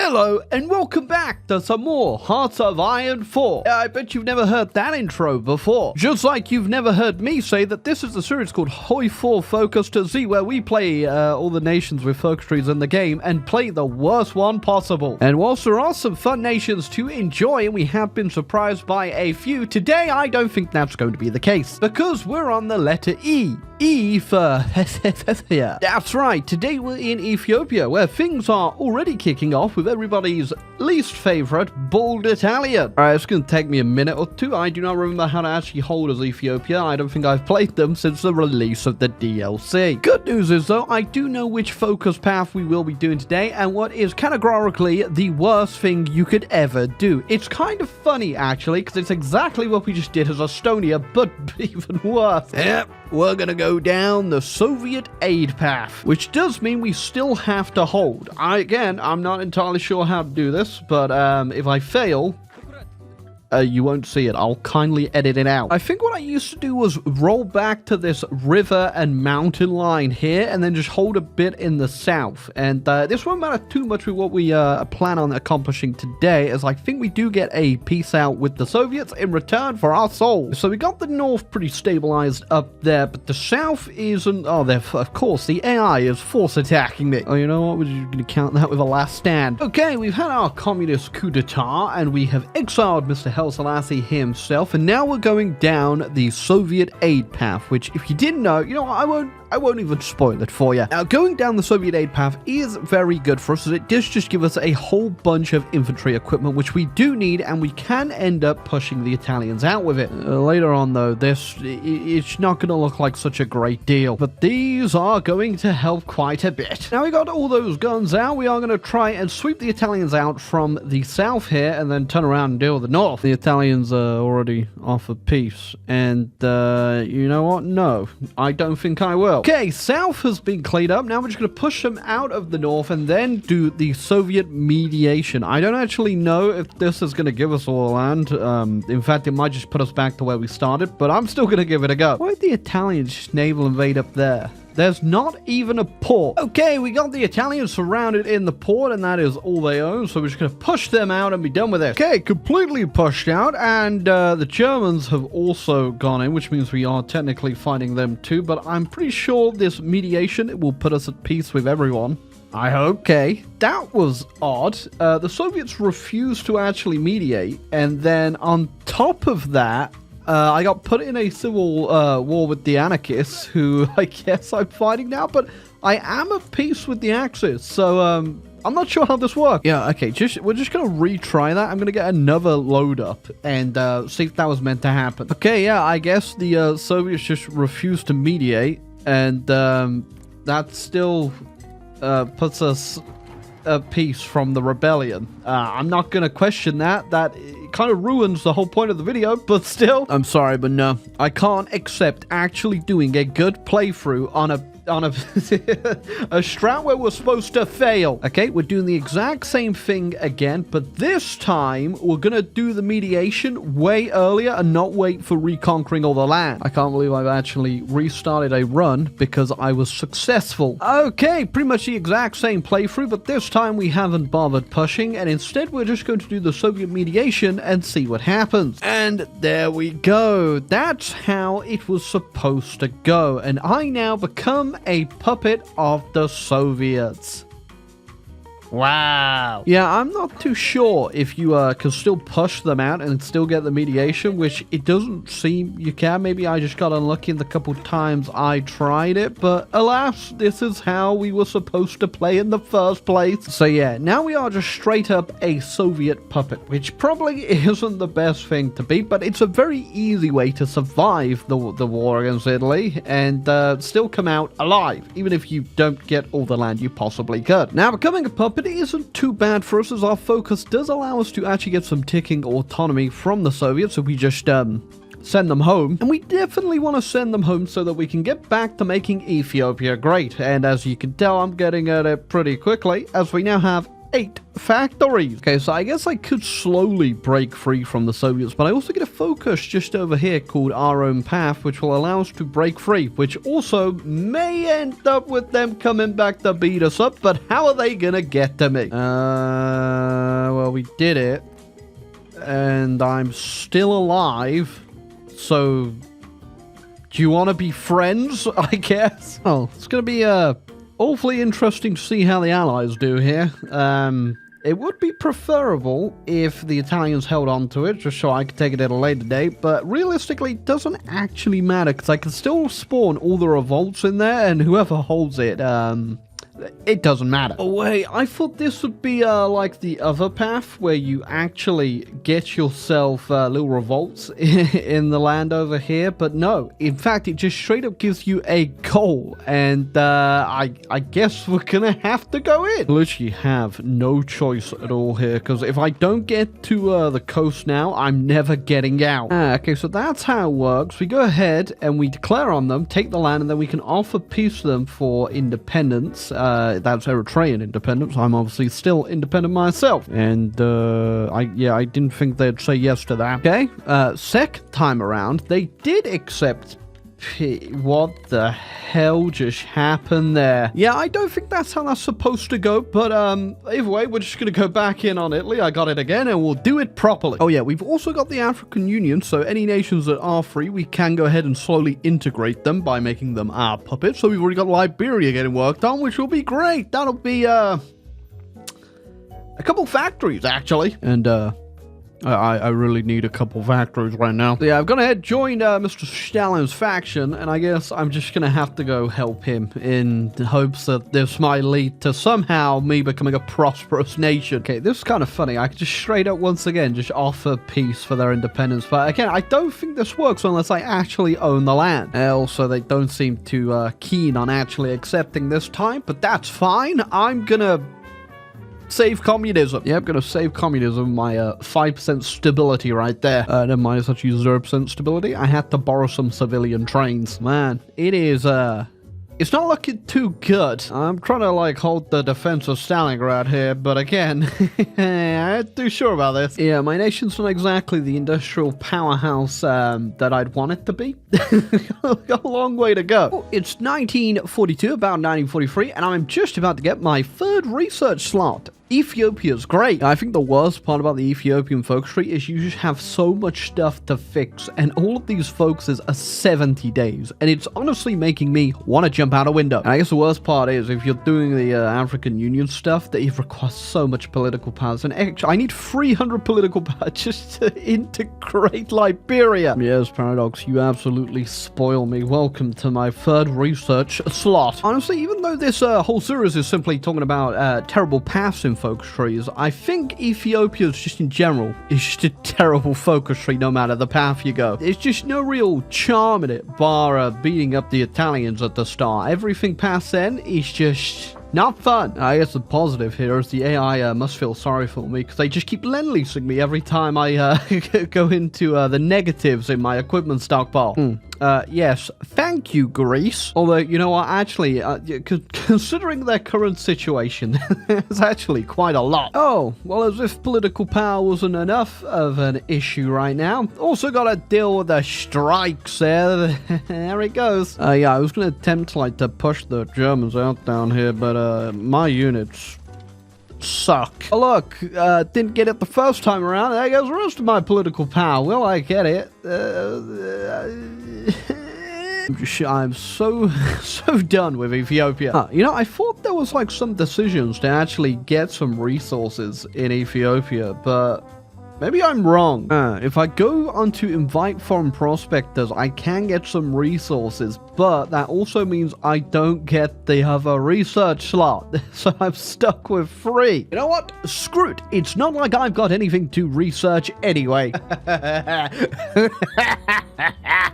Hello and welcome back to some more Hearts of Iron 4. I bet you've never heard that intro before. Just like you've never heard me say that this is a series called Hoi 4 Focus to Z, where we play all the nations with focus trees in the game and play the worst one possible. And whilst there are some fun nations to enjoy, and we have been surprised by a few, today I don't think that's going to be the case, because we're on the letter E. E for Ethiopia. That's right, today we're in Ethiopia, where things are already kicking off with everybody's least favorite, bald Italian. Alright, it's going to take me a minute or two. I do not remember how to actually hold as Ethiopia. I don't think I've played them since the release of the DLC. Good news is, though, I do know which focus path we will be doing today, and what is categorically the worst thing you could ever do. It's kind of funny, actually, because it's exactly what we just did as Estonia, but even worse. Yep, we're going to go down the Soviet aid path, which does mean we still have to hold. I'm not entirely sure how to do this, but if I fail, you won't see it. I'll kindly edit it out. I think what I used to do was roll back to this river and mountain line here and then just hold a bit in the south. And this won't matter too much with what we plan on accomplishing today, as I think we do get a peace out with the Soviets in return for our souls. So we got the north pretty stabilized up there, but the south isn't. Oh, of course, the AI is force attacking me. Oh, you know what? We're just going to count that with a last stand. Okay, we've had our communist coup d'etat, and we have exiled Mr. Selassie himself, and now we're going down the Soviet aid path, which, if you didn't know, you know, I won't even spoil it for you. Now, going down the Soviet aid path is very good for us, as it does just give us a whole bunch of infantry equipment, which we do need, and we can end up pushing the Italians out with it. Later on, though, it's not going to look like such a great deal, but these are going to help quite a bit. Now, we got all those guns out. We are going to try and sweep the Italians out from the south here, and then turn around and deal with the north. The Italians are already offered peace, and you know what? No, I don't think I will. Okay, south has been cleaned up. Now we're just going to push them out of the north and then do the Soviet mediation. I don't actually know if this is going to give us all the land. In fact, it might just put us back to where we started, but I'm still going to give it a go. Why did the Italians just naval invade up there? There's not even a port. Okay, we got the Italians surrounded in the port, and that is all they own, so we're just going to push them out and be done with it. Okay, completely pushed out, and the Germans have also gone in, which means we are technically fighting them too, but I'm pretty sure this mediation will put us at peace with everyone. I hope. Okay, that was odd. The Soviets refused to actually mediate, and then on top of that, I got put in a civil war with the anarchists, who I guess I'm fighting now, but I am at peace with the Axis, so I'm not sure how this works. Yeah, okay, we're just going to retry that. I'm going to get another load up and see if that was meant to happen. Okay, yeah, I guess the Soviets just refused to mediate, and that still puts us at peace from the rebellion. I'm not going to question that. That kind of ruins the whole point of the video, but still, I'm sorry, but no, I can't accept actually doing a good playthrough on a a strat where we're supposed to fail. Okay, we're doing the exact same thing again, but this time we're gonna do the mediation way earlier and not wait for reconquering all the land. I can't believe I've actually restarted a run because I was successful. Okay, pretty much the exact same playthrough, but this time we haven't bothered pushing, and instead we're just going to do the Soviet mediation and see what happens. And there we go. That's how it was supposed to go, and I now become a puppet of the Soviets. Wow. Yeah, I'm not too sure if you can still push them out and still get the mediation, which it doesn't seem you can. Maybe I just got unlucky in the couple times I tried it, but alas, this is how we were supposed to play in the first place. So yeah, now we are just straight up a Soviet puppet, which probably isn't the best thing to be, but it's a very easy way to survive the war against Italy and still come out alive, even if you don't get all the land you possibly could. Now, becoming a puppet isn't too bad for us, as our focus does allow us to actually get some ticking autonomy from the Soviets if we just send them home. And we definitely want to send them home so that we can get back to making Ethiopia great. And as you can tell, I'm getting at it pretty quickly, as we now have 8 factories. Okay, so I guess I could slowly break free from the Soviets, but I also get a focus just over here called Our Own Path, which will allow us to break free, which also may end up with them coming back to beat us up, but how are they gonna get to me? we did it. And I'm still alive. So, do you want to be friends, I guess? Oh, it's going to be awfully interesting to see how the Allies do here. It would be preferable if the Italians held on to it, just so I could take it at a later date, but realistically, it doesn't actually matter, because I can still spawn all the revolts in there, and whoever holds it, it doesn't matter. Oh wait, I thought this would be like the other path where you actually get yourself little revolts in the land over here, but no. In fact, it just straight up gives you a goal, and I guess we're gonna have to go in. I literally have no choice at all here, because if I don't get to the coast now, I'm never getting out. Okay, so that's how it works. We go ahead and we declare on them, take the land, and then we can offer peace to them for independence. That's Eritrean independence. I'm obviously still independent myself. And, I didn't think they'd say yes to that. Okay, second time around, they did accept. What the hell just happened there? Yeah, I don't think that's how that's supposed to go, but either way, we're just gonna go back in on Italy. I got it again, and we'll do it properly. Oh yeah, we've also got the African Union, so any nations that are free, we can go ahead and slowly integrate them by making them our puppets. So we've already got Liberia getting worked on, which will be great. That'll be a couple factories, actually. And I really need a couple factories right now. So yeah, I've gone ahead and joined Mr. Stalin's faction, and I guess I'm just gonna have to go help him in the hopes that this might lead to somehow me becoming a prosperous nation. Okay, this is kind of funny. I could just straight up once again just offer peace for their independence, but again, I don't think this works unless I actually own the land. Also, they don't seem too keen on actually accepting this time, but that's fine. I'm gonna save communism. Yeah, I'm gonna save communism, my 5% stability right there. Never mind, it's actually 0% stability. I had to borrow some civilian trains. Man, it is, it's not looking too good. I'm trying to, like, hold the defense of Stalingrad here, but again, I'm not too sure about this. Yeah, my nation's not exactly the industrial powerhouse that I'd want it to be. Got a long way to go. Oh, it's 1942, about 1943, and I'm just about to get my third research slot. Ethiopia's great. I think the worst part about the Ethiopian focus tree is you just have so much stuff to fix, and all of these focuses are 70 days, and it's honestly making me want to jump out a window. And I guess the worst part is if you're doing the African Union stuff, that it requires so much political power. And actually, I need 300 political power just to integrate Liberia. Yes, Paradox, you absolutely spoil me. Welcome to my third research slot. Honestly, even though this whole series is simply talking about terrible paths in focus trees, I think Ethiopia's just in general is just a terrible focus tree no matter the path you go. There's just no real charm in it, bar beating up the Italians at the start. Everything past then is just not fun. I guess the positive here is the AI must feel sorry for me because they just keep lend-leasing me every time I go into the negatives in my equipment stockpile. Yes, thank you, Greece. Although, you know what, actually, considering their current situation, it's actually quite a lot. Oh, well, as if political power wasn't enough of an issue right now. Also gotta deal with the strikes there. There it goes. Yeah, I was gonna attempt, like, to push the Germans out down here, but, my units suck. Oh, look, didn't get it the first time around. There goes the rest of my political power. Will I get it? I'm so done with Ethiopia. You know, I thought there was like some decisions to actually get some resources in Ethiopia, but maybe I'm wrong. If I go onto invite foreign prospectors, I can get some resources, but that also means I don't get the other research slot. So I'm stuck with 3. You know what? Screw it. It's not like I've got anything to research anyway.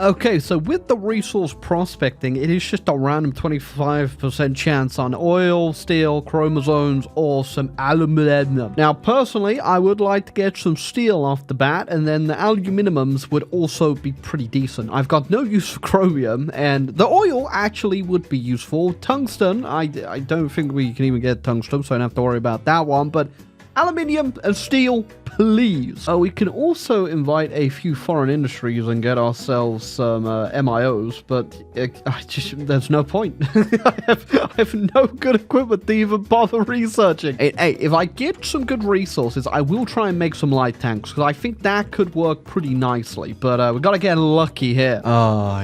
Okay, so with the resource prospecting, it is just a random 25% chance on oil, steel, chromosomes, or some aluminum. Now, personally, I would like to get some steel off the bat, and then the aluminums would also be pretty decent. I've got no use for chromium, and the oil actually would be useful. Tungsten, I don't think we can even get tungsten, so I don't have to worry about that one, but Aluminium and steel, please. We can also invite a few foreign industries and get ourselves some MIOs, but there's no point. I have no good equipment to even bother researching. Hey, if I get some good resources, I will try and make some light tanks, because I think that could work pretty nicely, but we gotta get lucky here. Oh,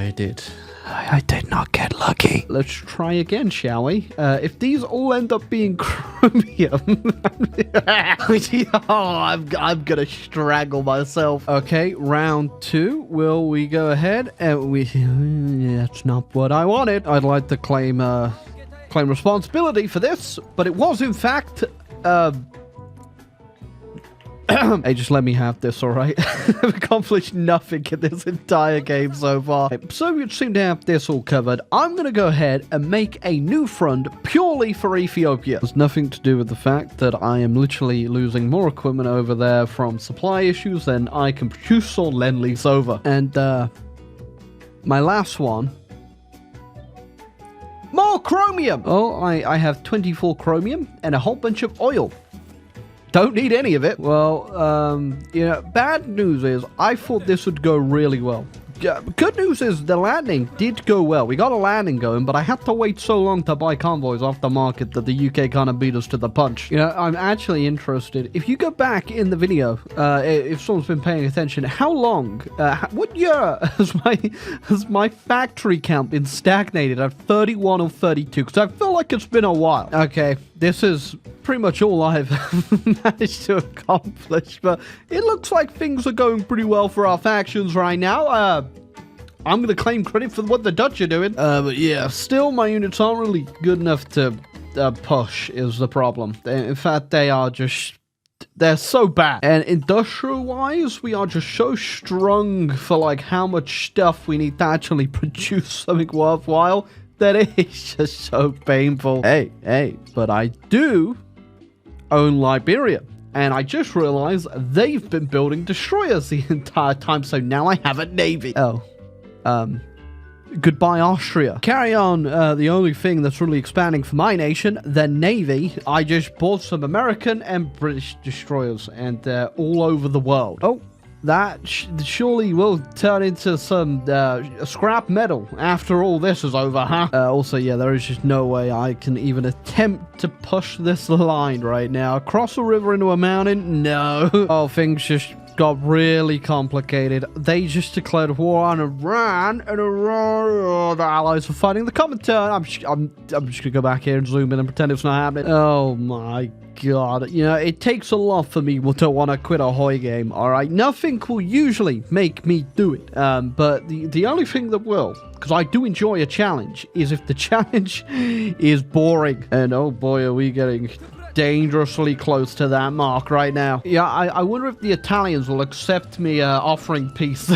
I did not get lucky. Let's try again, shall we? If these all end up being chromium, I'm gonna strangle myself. Okay, round 2. Will we go ahead and that's not what I wanted. I'd like to claim responsibility for this, but it was in fact hey, just let me have this, alright? I've accomplished nothing in this entire game so far. Soviets seem to have this all covered. I'm gonna go ahead and make a new front purely for Ethiopia. There's nothing to do with the fact that I am literally losing more equipment over there from supply issues than I can produce or lend lease over. And, my last one. More chromium! Oh, I have 24 chromium and a whole bunch of oil. Don't need any of it. Well, bad news is I thought this would go really well. Good news is the landing did go well. We got a landing going, but I had to wait so long to buy convoys off the market that the UK kind of beat us to the punch. I'm actually interested. If you go back in the video, if someone's been paying attention, how long, what year has my factory count been stagnated at 31 or 32? Because I feel like it's been a while. Okay, this is pretty much all I've managed to accomplish, but it looks like things are going pretty well for our factions right now. I'm going to claim credit for what the Dutch are doing. But yeah, still my units aren't really good enough to push is the problem. In fact, they're so bad. And industrial-wise, we are just so strung for like how much stuff we need to actually produce something worthwhile that it's just so painful. Hey, but I do own Liberia. And I just realized they've been building destroyers the entire time, so now I have a navy. Oh. Goodbye, Austria. Carry on, the only thing that's really expanding for my nation, the Navy. I just bought some American and British destroyers, and they're all over the world. Oh, that surely will turn into some scrap metal after all this is over, huh? Also, yeah, there is just no way I can even attempt to push this line right now. Across a river into a mountain? No. Oh, things just got really complicated. They just declared war on Iran, and the Allies are fighting the Comintern. I'm just gonna go back here and zoom in and pretend it's not happening. Oh my god. It takes a lot for me to want to quit a Hoi game, alright? Nothing will usually make me do it. But the only thing that will, because I do enjoy a challenge, is if the challenge is boring. And oh boy, are we getting dangerously close to that mark right now. Yeah, I wonder if the Italians will accept me offering peace.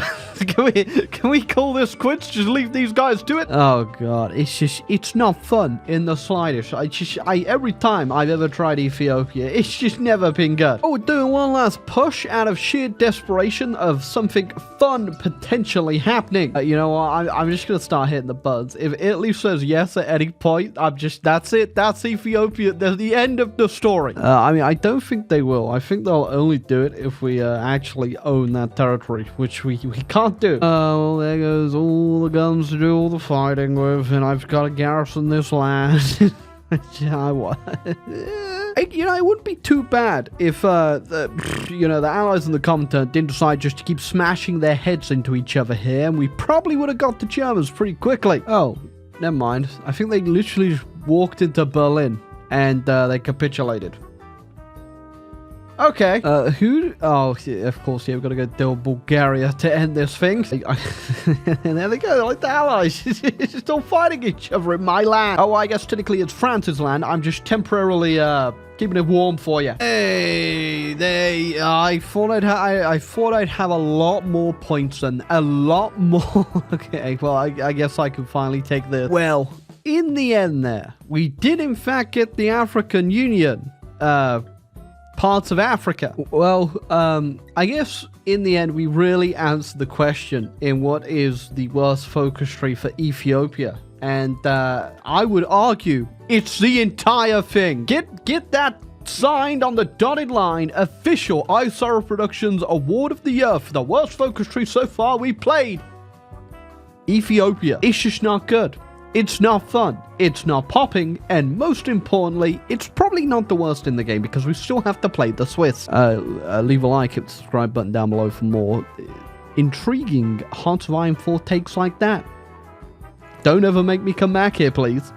Can we call this quits? Just leave these guys to it? Oh god, it's not fun in the slightest. Every time I've ever tried Ethiopia, it's just never been good. Oh, we're doing one last push out of sheer desperation of something fun potentially happening. You know what? I'm just gonna start hitting the buttons. If Italy says yes at any point, that's it. That's Ethiopia. That's the end of the story. I don't think they will. I think they'll only do it if we actually own that territory, which we can't do. Well, there goes all the guns to do all the fighting with, and I've got to garrison this land. It wouldn't be too bad if, the Allies and the Comintern didn't decide just to keep smashing their heads into each other here, and we probably would have got the Germans pretty quickly. Oh, never mind. I think they literally just walked into Berlin, and they capitulated. Okay. Who? Oh, yeah, of course, yeah, we've got to go deal with Bulgaria to end this thing. And there they go, like the Allies. It's still fighting each other in my land. Oh, I guess technically it's France's land. I'm just temporarily, keeping it warm for you. Hey, I thought I'd have a lot more points than a lot more. Okay, well, I guess I can finally take this. Well, in the end there, we did in fact get the African Union, parts of Africa. Well, I guess in the end we really answered the question in what is the worst focus tree for Ethiopia. And I would argue it's the entire thing. Get that Signed on the dotted line, official iSorrowproductions Award of the Year for the worst focus tree so far we played. Ethiopia. It's just not good. It's not fun. It's not popping. And most importantly, it's probably not the worst in the game because we still have to play the Swiss. Leave a like, hit the subscribe button down below for more intriguing Hearts of Iron 4 takes like that. Don't ever make me come back here, please.